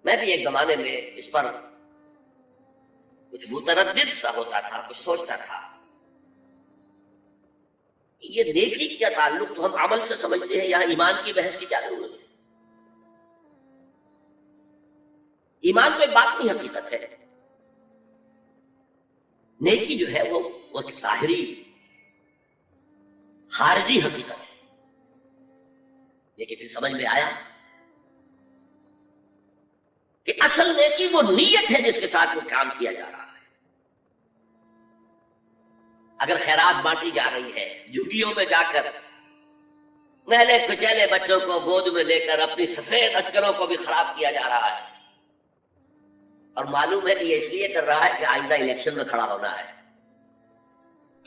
میں بھی ایک زمانے میں اس پر کچھ متردد سا ہوتا تھا، کچھ سوچتا تھا یہ نیکی کیا تعلق تو ہم عمل سے سمجھتے ہیں، یہاں ایمان کی بحث کی کیا ضرورت ہے؟ ایمان تو ایک باطنی حقیقت ہے، نیکی جو ہے وہ ایک ظاہری خارجی حقیقت ہے۔ لیکن پھر سمجھ میں آیا کہ اصل نیکی وہ نیت ہے جس کے ساتھ وہ کام کیا جا رہا ہے۔ اگر خیرات بانٹی جا رہی ہے، جھگیوں میں جا کر میلے کچیلے بچوں کو گود میں لے کر اپنی سفید عسکروں کو بھی خراب کیا جا رہا ہے، اور معلوم ہے کہ یہ اس لیے کر رہا ہے کہ آئندہ الیکشن میں کھڑا ہونا ہے،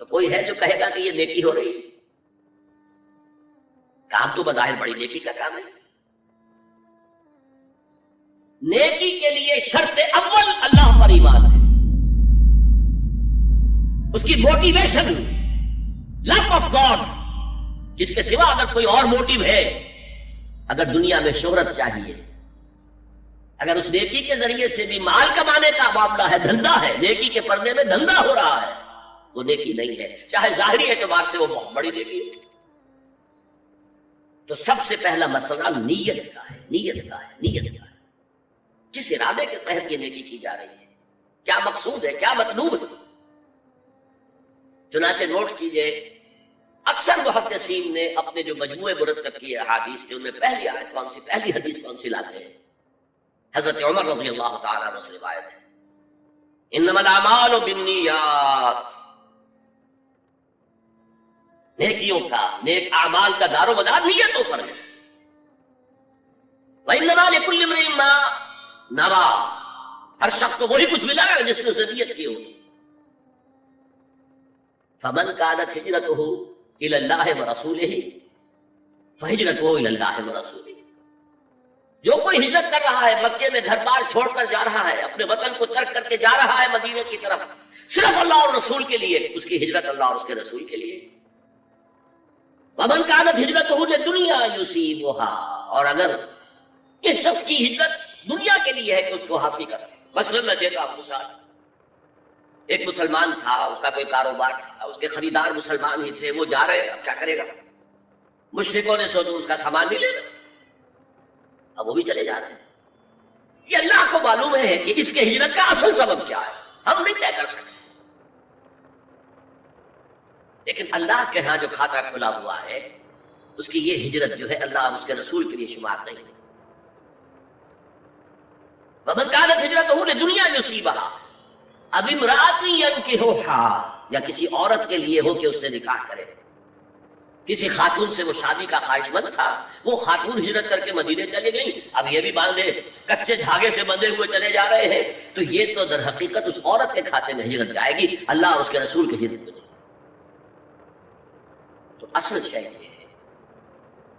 تو کوئی ہے جو کہے گا کہ یہ نیکی ہو رہی ہے؟ کام تو بظاہر بڑی نیکی کا کام ہے۔ نیکی کے لیے شرط اول اللہ پر ایمان ہے، اس کی موٹیویشن لو آف گاڈ، جس کے سوا اگر کوئی اور موٹیو ہے، اگر دنیا میں شہرت چاہیے، اگر اس نیکی کے ذریعے سے بھی مال کمانے کا معاملہ ہے، دھندا ہے، نیکی کے پردے میں دھندا ہو رہا ہے، وہ نیکی نہیں ہے، چاہے ظاہری اعتبار سے وہ بہت بڑی نیکی ہے۔ تو سب سے پہلا مسئلہ نیت کا ہے، نیت کا ہے، نیت کا ہے۔ کس ارادے کے تحت یہ نیکی کی جا رہی ہے، کیا مقصود ہے، کیا مطلوب ہے؟ چنانچہ نوٹ کیجئے، اکثر محدثین نے اپنے جو مجموعے مرتب کیے احادیث کے، ان میں پہلی آیت کون سی، پہلی حدیث کون سی لاتے ہیں؟ حضرت عمر رضی اللہ تعالیٰ عنہ سے روایت ہے، انما الاعمال بالنیات، نیکیوں کا، نیک اعمال کا دار و مدار نیتوں پر ہے۔ وانما لکل امرئ ما نوی، ہر شخص کو وہی کچھ ملا گا جس نے اس نے نیت کی ہوگی۔ فمن كانت ہجرته الى اللہ ورسولہ فہجرته الى اللہ ورسولہ، جو کوئی ہجرت کر رہا ہے، مکے میں گھر بار چھوڑ کر جا رہا ہے، اپنے وطن کو ترک کر کے جا رہا ہے مدینے کی طرف، صرف اللہ اور رسول کے لیے، اس کی ہجرت اللہ اور اس کے رسول کے لیے۔ ومن كانت ہجرته للدنیا يصيبها، اور اگر اس شخص کی ہجرت دنیا کے لیے ہے کہ اس کو حاصل کرے، مثلا میں دیتا ہوں مثال، ایک مسلمان تھا، اس کا کوئی کاروبار تھا، اس کے خریدار مسلمان ہی تھے، وہ جا رہے ہیں، اب کیا کرے گا؟ مشرکوں نے سو تو اس کا سامان نہیں لینا، اب وہ بھی چلے جا رہے ہیں۔ یہ اللہ کو معلوم ہے کہ اس کے ہجرت کا اصل سبب کیا ہے، ہم نہیں طے کر سکتے، لیکن اللہ کے ہاں جو کھاتا کھلا ہوا ہے، اس کی یہ ہجرت جو ہے اللہ اور اس کے رسول کے لیے شمار نہیں ہے۔ وَمَنْ كَانَتْ هِجْرَتُهُ لِدُنْيَا يُصِيبُهَا، اب امرأۃ ينکحها، یا کسی عورت کے لیے ہو کہ اس سے نکاح کرے، کسی خاتون سے وہ شادی کا خواہش مند تھا، وہ خاتون ہجرت کر کے مدینے چلے گئی، اب یہ بھی باندھے کچے دھاگے سے بندھے ہوئے چلے جا رہے ہیں، تو یہ تو در حقیقت اس عورت کے کھاتے میں ہجرت جائے گی، اللہ اور اس کے رسول کے ہجرت میں نہیں۔ تو اصل شے یہ ہے،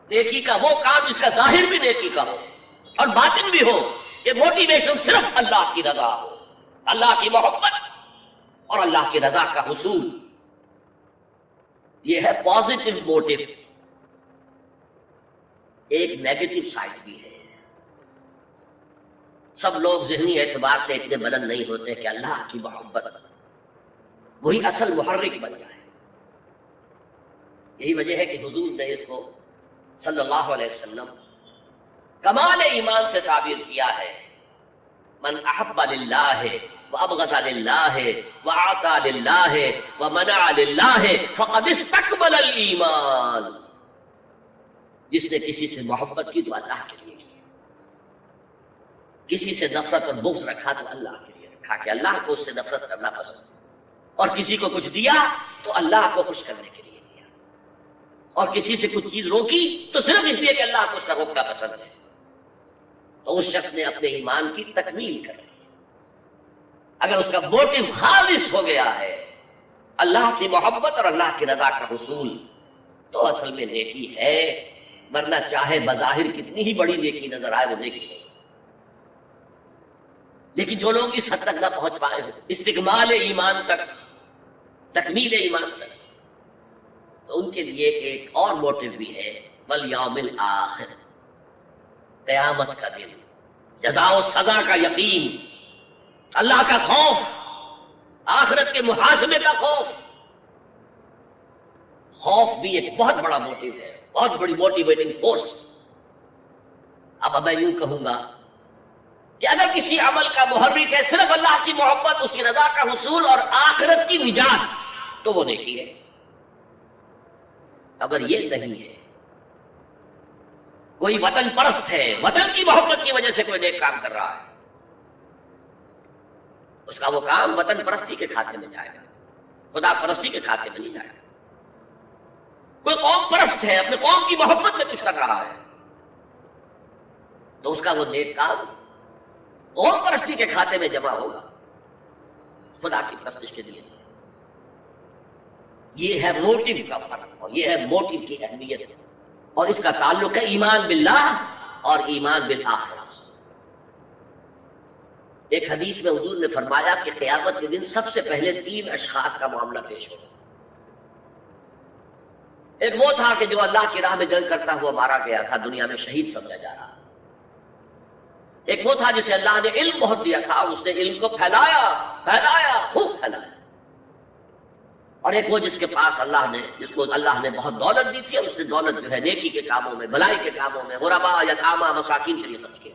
نیکی کا وہ کام جس کا ظاہر بھی نیکی کا ہو اور باطن بھی ہو، یہ موٹیویشن صرف اللہ کی رضا ہو، اللہ کی محبت اور اللہ کی رضا کا حصول، یہ ہے پازیٹیو موٹیو۔ ایک نیگیٹو سائڈ بھی ہے، سب لوگ ذہنی اعتبار سے اتنے بلند نہیں ہوتے کہ اللہ کی محبت وہی اصل محرک بن جائے۔ یہی وجہ ہے کہ حضور نے اس کو صلی اللہ علیہ وسلم کمال ایمان سے تعبیر کیا ہے، من احب للہ وابغض للہ واعطى للہ ومنع للہ فقد استکمل الایمان، جس نے کسی سے محبت کی تو اللہ کے لیے کی، کسی سے نفرت اور بغض رکھا تو اللہ کے لیے رکھا، کہ اللہ کو اس سے نفرت کرنا پسند، اور کسی کو کچھ دیا تو اللہ کو خوش کرنے کے لیے دیا، اور کسی سے کچھ چیز روکی تو صرف اس لیے کہ اللہ کو اس کا روکنا پسند ہے، تو اس شخص نے اپنے ایمان کی تکمیل کر لی۔ اگر اس کا موٹیو خالص ہو گیا ہے اللہ کی محبت اور اللہ کی رضا کا حصول، تو اصل میں نیکی ہے، ورنہ چاہے بظاہر کتنی ہی بڑی نیکی نظر آئے وہ نیکی نہیں۔ لیکن جو لوگ اس حد تک نہ پہنچ پائے ہو، استکمال ایمان تک، تکمیل ایمان تک، تو ان کے لیے ایک اور موٹیو بھی ہے، والیوم الآخر، قیامت کا دن، جزا و سزا کا یقین، اللہ کا خوف، آخرت کے محاسبے کا خوف۔ خوف بھی ایک بہت بڑا موٹیو ہے، بہت بڑی موٹیویٹنگ فورس۔ اب میں یوں کہوں گا کہ اگر کسی عمل کا محرک ہے صرف اللہ کی محبت، اس کی رضا کا حصول اور آخرت کی نجات، تو وہ نیکی ہے۔ اگر یہ نہیں ہے، کوئی وطن پرست ہے، وطن کی محبت کی وجہ سے کوئی نیک کام کر رہا ہے، اس کا وہ کام وطن پرستی کے کھاتے میں جائے گا، خدا پرستی کے کھاتے میں نہیں جائے گا۔ کوئی قوم پرست ہے، اپنے قوم کی محبت میں کچھ کر رہا ہے، تو اس کا وہ نیک کام قوم پرستی کے کھاتے میں جمع ہوگا، خدا کی پرستش کے لیے نہیں۔ یہ ہے موٹیو کا فرق، اور یہ ہے موٹیو کی اہمیت، اور اس کا تعلق ہے ایمان باللہ اور ایمان بالآخرہ۔ ایک حدیث میں حضور نے فرمایا کہ قیامت کے دن سب سے پہلے 3 اشخاص کا معاملہ پیش ہوگا۔ ایک وہ تھا کہ جو اللہ کی راہ میں جنگ کرتا ہوا مارا گیا تھا، دنیا میں شہید سمجھا جا رہا۔ ایک وہ تھا جسے اللہ نے علم بہت دیا تھا، اس نے علم کو پھیلایا، خوب پھیلایا۔ اور ایک وہ جس کے پاس جس کو اللہ نے بہت دولت دی تھی، اور اس نے دولت جو ہے نیکی کے کاموں میں، بھلائی کے کاموں میں، غرباء، یتامیٰ، مساکین کے لیے خرچ کیا۔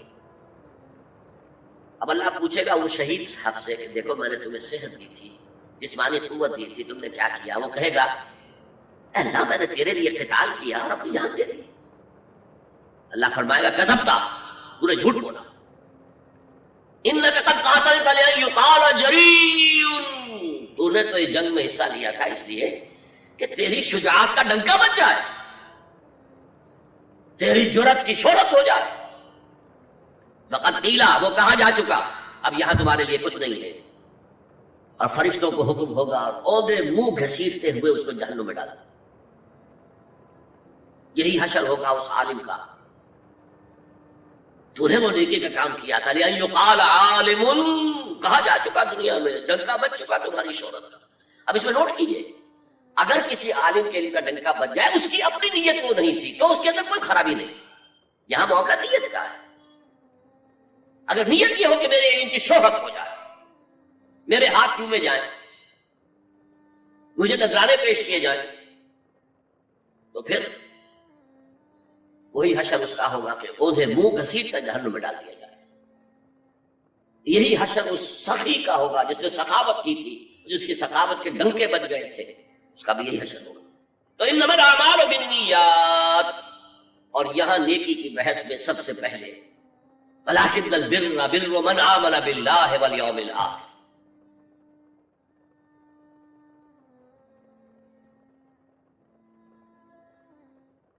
اب اللہ پوچھے گا وہ شہید صاحب سے کہ دیکھو میں نے تمہیں صحت دی تھی، جسمانی قوت دی تھی، تم نے کیا کیا؟ وہ کہے گا اے اللہ میں نے تیرے لیے قتال کیا اور اپنی جان دے دی۔ اللہ فرمائے گا کذبتا، تو نے جھوٹ بولا، انک قد قاتلت لأن یقال جریء، تو نے تو یہ جنگ میں حصہ لیا تھا اس لیے کہ تیری شجاعت کا ڈنکا بج جائے، تیری جرأت کی شہرت ہو جائے۔ وقد قیلا، وہ کہا جا چکا، اب یہاں تمہارے لیے کچھ نہیں ہے۔ اور فرشتوں کو حکم ہوگا اور عہدے منہ گھسیٹتے ہوئے اس کو جہنم میں ڈالا۔ یہی حشر ہوگا اس عالم کا، تو نے وہ نیکی کا کام کیا تھا، لأن یقال عالم، کہا جا چکا دنیا میں، ڈنکا بج چکا تمہاری شہرت کا۔ اب اس میں نوٹ کیجئے، اگر کسی عالم کے لیے کا ڈنکا بج جائے، اس کی اپنی نیت وہ نہیں تھی تو اس کے اندر کوئی خرابی نہیں۔ یہاں معاملہ نیت کا ہے۔ اگر نیت یہ ہو کہ میرے علم کی شہرت ہو جائے، میرے ہاتھ چومے جائیں، مجھے نذرانے پیش کیے جائیں، تو پھر وہی حشر اس کا ہوگا کہ اوندھے منہ گھسیٹ کر جہنم میں ڈال دیا جائے۔ یہی حشر اس سخی کا ہوگا جس نے سخاوت کی تھی، جس کی سخاوت کے ڈنکے بج گئے تھے، اس کا بھی یہی حشر ہوگا۔ تو انما الاعمال بالنیات، اور یہاں نیکی کی بحث میں سب سے پہلے ولکن البر بر من آمن باللہ والیوم الآخر،